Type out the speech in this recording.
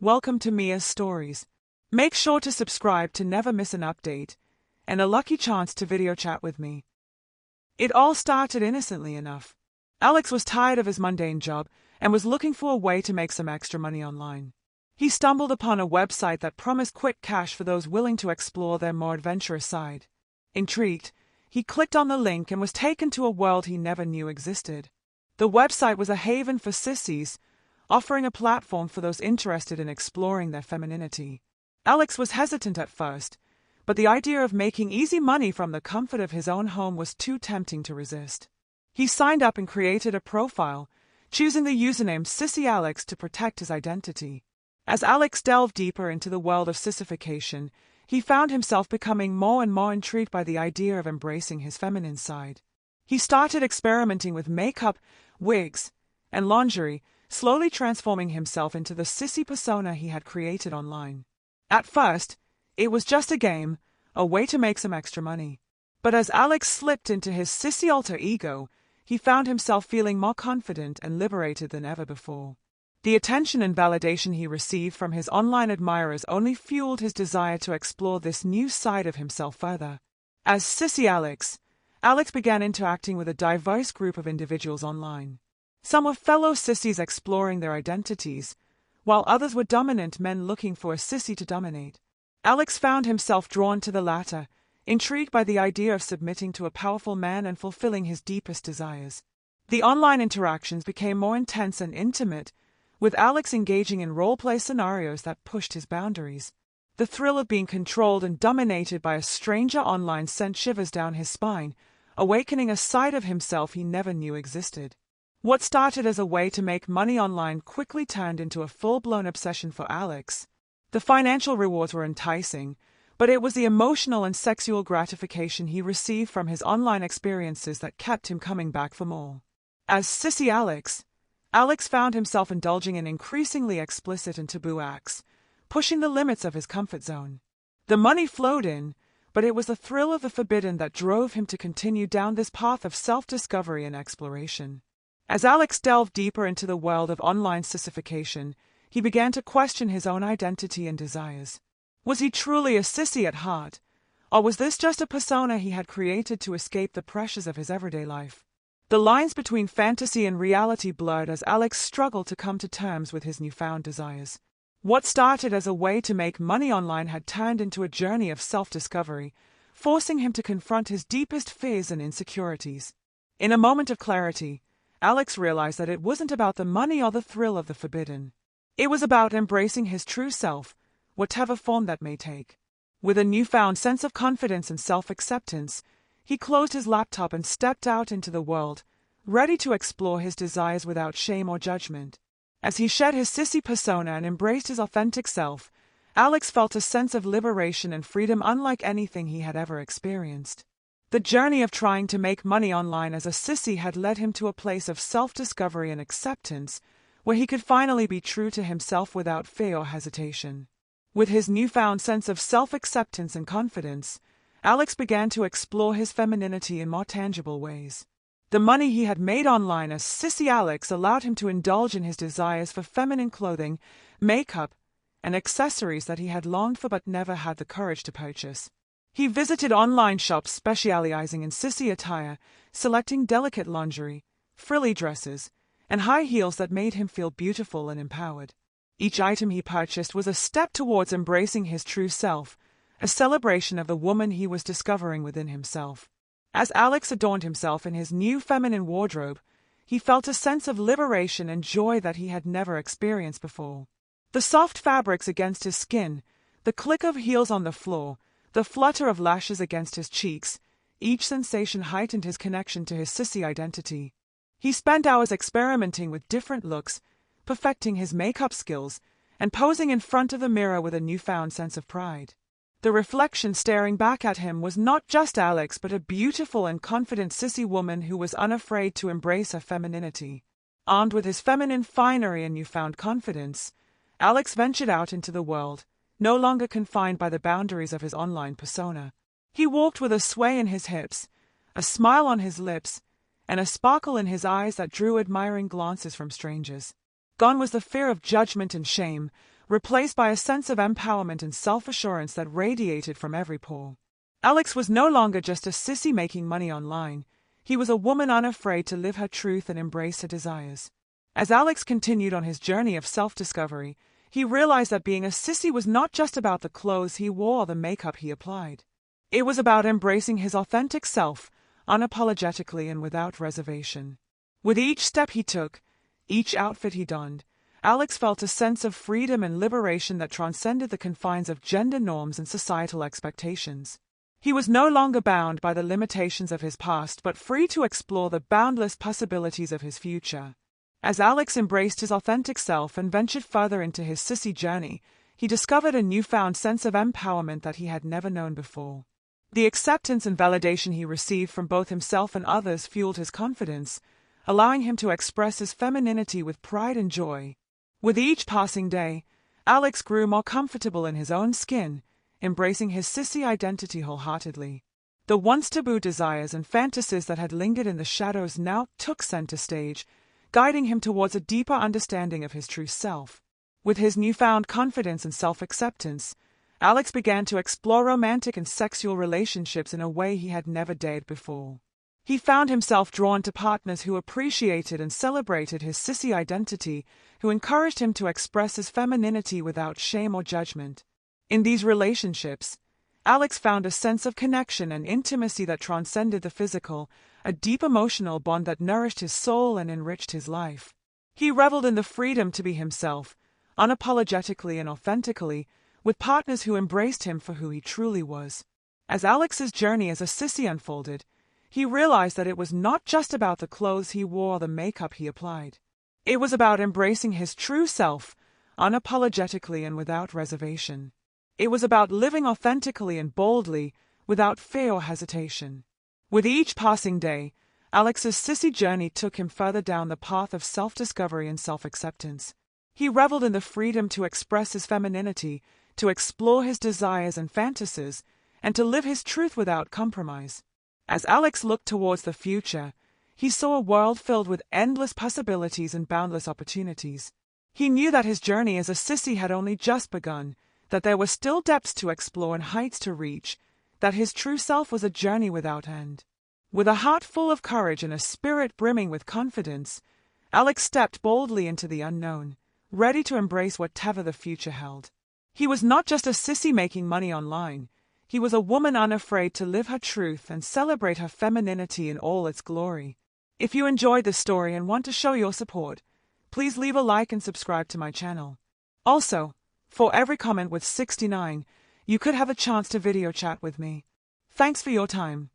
Welcome to Mia's Stories. Make sure to subscribe to never miss an update, and a lucky chance to video chat with me. It all started innocently enough. Alex was tired of his mundane job and was looking for a way to make some extra money online. He stumbled upon a website that promised quick cash for those willing to explore their more adventurous side. Intrigued, he clicked on the link and was taken to a world he never knew existed. The website was a haven for sissies, offering a platform for those interested in exploring their femininity. Alex was hesitant at first, but the idea of making easy money from the comfort of his own home was too tempting to resist. He signed up and created a profile, choosing the username SissyAlex to protect his identity. As Alex delved deeper into the world of sissification, he found himself becoming more and more intrigued by the idea of embracing his feminine side. He started experimenting with makeup, wigs, and lingerie, slowly transforming himself into the sissy persona he had created online. At first, it was just a game, a way to make some extra money. But as Alex slipped into his sissy alter ego, he found himself feeling more confident and liberated than ever before. The attention and validation he received from his online admirers only fueled his desire to explore this new side of himself further. As Sissy Alex, Alex began interacting with a diverse group of individuals online. Some were fellow sissies exploring their identities, while others were dominant men looking for a sissy to dominate. Alex found himself drawn to the latter, intrigued by the idea of submitting to a powerful man and fulfilling his deepest desires. The online interactions became more intense and intimate, with Alex engaging in role-play scenarios that pushed his boundaries. The thrill of being controlled and dominated by a stranger online sent shivers down his spine, awakening a side of himself he never knew existed. What started as a way to make money online quickly turned into a full-blown obsession for Alex. The financial rewards were enticing, but it was the emotional and sexual gratification he received from his online experiences that kept him coming back for more. As Sissy Alex, Alex found himself indulging in increasingly explicit and taboo acts, pushing the limits of his comfort zone. The money flowed in, but it was the thrill of the forbidden that drove him to continue down this path of self-discovery and exploration. As Alex delved deeper into the world of online sissification, he began to question his own identity and desires. Was he truly a sissy at heart, or was this just a persona he had created to escape the pressures of his everyday life? The lines between fantasy and reality blurred as Alex struggled to come to terms with his newfound desires. What started as a way to make money online had turned into a journey of self-discovery, forcing him to confront his deepest fears and insecurities. In a moment of clarity, Alex realized that it wasn't about the money or the thrill of the forbidden. It was about embracing his true self, whatever form that may take. With a newfound sense of confidence and self-acceptance, he closed his laptop and stepped out into the world, ready to explore his desires without shame or judgment. As he shed his sissy persona and embraced his authentic self, Alex felt a sense of liberation and freedom unlike anything he had ever experienced. The journey of trying to make money online as a sissy had led him to a place of self-discovery and acceptance, where he could finally be true to himself without fear or hesitation. With his newfound sense of self-acceptance and confidence, Alex began to explore his femininity in more tangible ways. The money he had made online as Sissy Alex allowed him to indulge in his desires for feminine clothing, makeup, and accessories that he had longed for but never had the courage to purchase. He visited online shops specializing in sissy attire, selecting delicate lingerie, frilly dresses, and high heels that made him feel beautiful and empowered. Each item he purchased was a step towards embracing his true self, a celebration of the woman he was discovering within himself. As Alex adorned himself in his new feminine wardrobe, he felt a sense of liberation and joy that he had never experienced before. The soft fabrics against his skin, the click of heels on the floor, the flutter of lashes against his cheeks, each sensation heightened his connection to his sissy identity. He spent hours experimenting with different looks, perfecting his makeup skills, and posing in front of the mirror with a newfound sense of pride. The reflection staring back at him was not just Alex but a beautiful and confident sissy woman who was unafraid to embrace her femininity. Armed with his feminine finery and newfound confidence, Alex ventured out into the world, no longer confined by the boundaries of his online persona. He walked with a sway in his hips, a smile on his lips, and a sparkle in his eyes that drew admiring glances from strangers. Gone was the fear of judgment and shame, replaced by a sense of empowerment and self-assurance that radiated from every pore. Alex was no longer just a sissy making money online. He was a woman unafraid to live her truth and embrace her desires. As Alex continued on his journey of self-discovery, he realized that being a sissy was not just about the clothes he wore or the makeup he applied. It was about embracing his authentic self, unapologetically and without reservation. With each step he took, each outfit he donned, Alex felt a sense of freedom and liberation that transcended the confines of gender norms and societal expectations. He was no longer bound by the limitations of his past but free to explore the boundless possibilities of his future. As Alex embraced his authentic self and ventured further into his sissy journey, he discovered a newfound sense of empowerment that he had never known before. The acceptance and validation he received from both himself and others fueled his confidence, allowing him to express his femininity with pride and joy. With each passing day, Alex grew more comfortable in his own skin, embracing his sissy identity wholeheartedly. The once taboo desires and fantasies that had lingered in the shadows now took center stage, guiding him towards a deeper understanding of his true self. With his newfound confidence and self-acceptance, Alex began to explore romantic and sexual relationships in a way he had never dared before. He found himself drawn to partners who appreciated and celebrated his sissy identity, who encouraged him to express his femininity without shame or judgment. In these relationships, Alex found a sense of connection and intimacy that transcended the physical, a deep emotional bond that nourished his soul and enriched his life. He reveled in the freedom to be himself, unapologetically and authentically, with partners who embraced him for who he truly was. As Alex's journey as a sissy unfolded, he realized that it was not just about the clothes he wore or the makeup he applied. It was about embracing his true self, unapologetically and without reservation. It was about living authentically and boldly, without fear or hesitation. With each passing day, Alex's sissy journey took him further down the path of self-discovery and self-acceptance. He reveled in the freedom to express his femininity, to explore his desires and fantasies, and to live his truth without compromise. As Alex looked towards the future, he saw a world filled with endless possibilities and boundless opportunities. He knew that his journey as a sissy had only just begun, that there were still depths to explore and heights to reach, that his true self was a journey without end. With a heart full of courage and a spirit brimming with confidence, Alex stepped boldly into the unknown, ready to embrace whatever the future held. He was not just a sissy making money online. He was a woman unafraid to live her truth and celebrate her femininity in all its glory. If you enjoyed this story and want to show your support, please leave a like and subscribe to my channel. Also, for every comment with 69, you could have a chance to video chat with me. Thanks for your time.